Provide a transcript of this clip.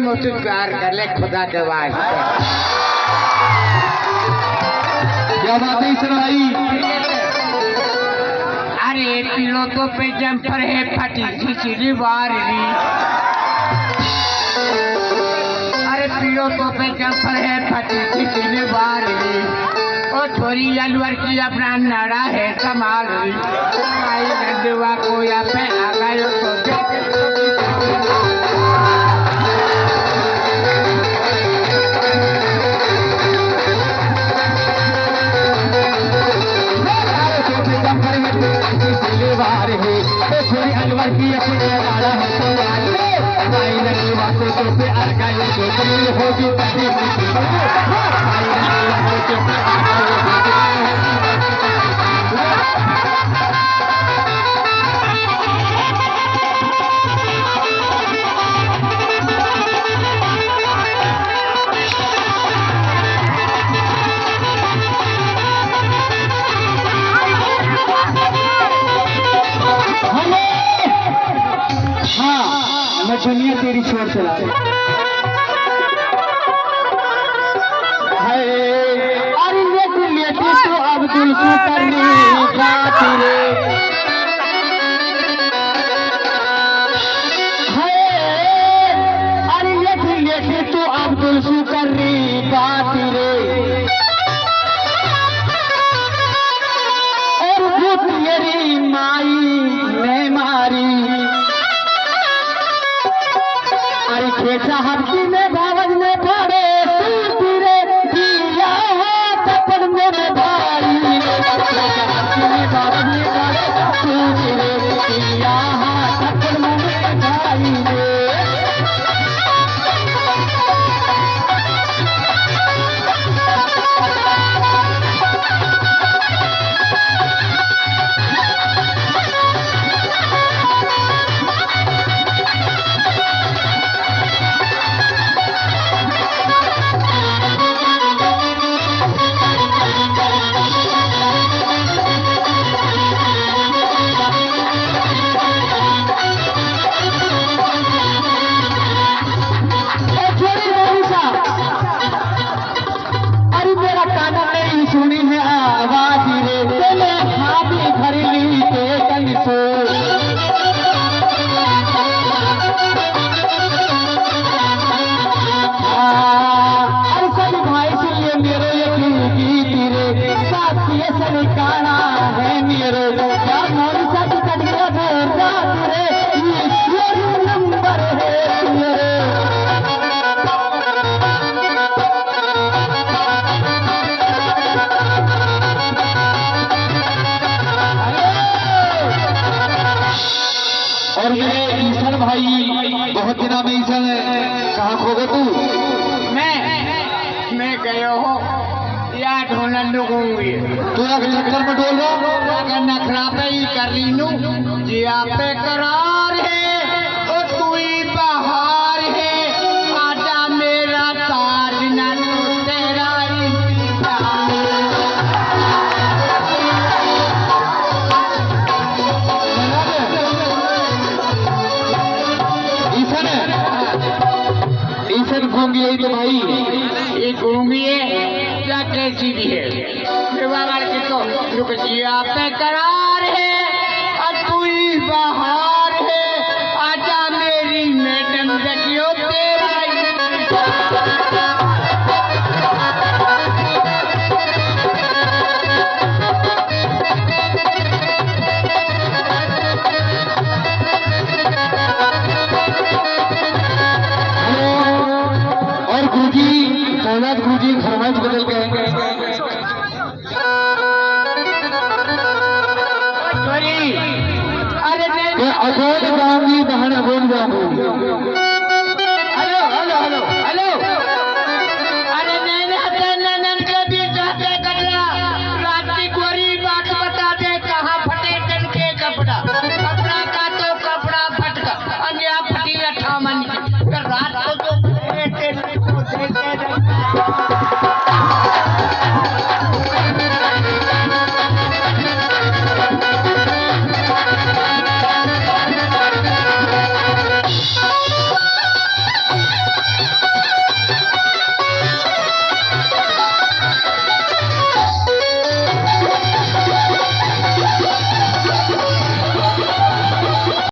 मुझसे प्यार कर ले खुदा के वास्ते। क्या बात है ईश्वर भाई? अरे पीलो तो पे जम्पर है फटी खिचड़ी बारी। अरे पीलो तो पे जम्पर है फटी खिचड़ी बारी। ओ छोरी अलवर की अपना नारा है कमाल। आई गंदवा को या पे आ गयो तो अलवर की अपने नारा है कमाल। आई गंदवा को पे आ गयो तो होगी तभी दुनिया तेरी छोड़ चला है। अरे ये तो अब्दुल करने खातिर है। अरे ये तो अब्दुल करने खातिर और वो तेरी माई ने मारी। खेचा हफ्ती में बावज में पड़े तेरे दिया तपन में भाई। खेचा हफ्ती में बावज में पड़े तेरे दिया तपन में भाई। सुनी है आवाज रे हाथी भरली के कंसो। अरे सभी भाई सुनिए मेरे एक गीत रे साथी सनकाना है मेरे क्या मोरी साथ कट गया रात रे ये नंबर है मेरे। और मेरे ईशन भाई बहुत दिनों में ईशन कहाँ खो गए तू? मैं गयो हो या ढोलन लूंगी। तू एक चक्कर में डोल रहा अगर नखरा पे ही कर ली नू जिया पे करार है और तू ही बहार है। आजा मेरा ताज ना तू तेरा ईशन घूंगी है तो भाई ये घूंगी है क्या कैसी भी है के तो रुक जिया पे करार है और तू ही बहार है। आजा मेरी मैडम देखियो तेरा गुरुजी फरमाइश बदल गए। अरे अगोद गाऊंगी बहन अगोद गाऊंगी।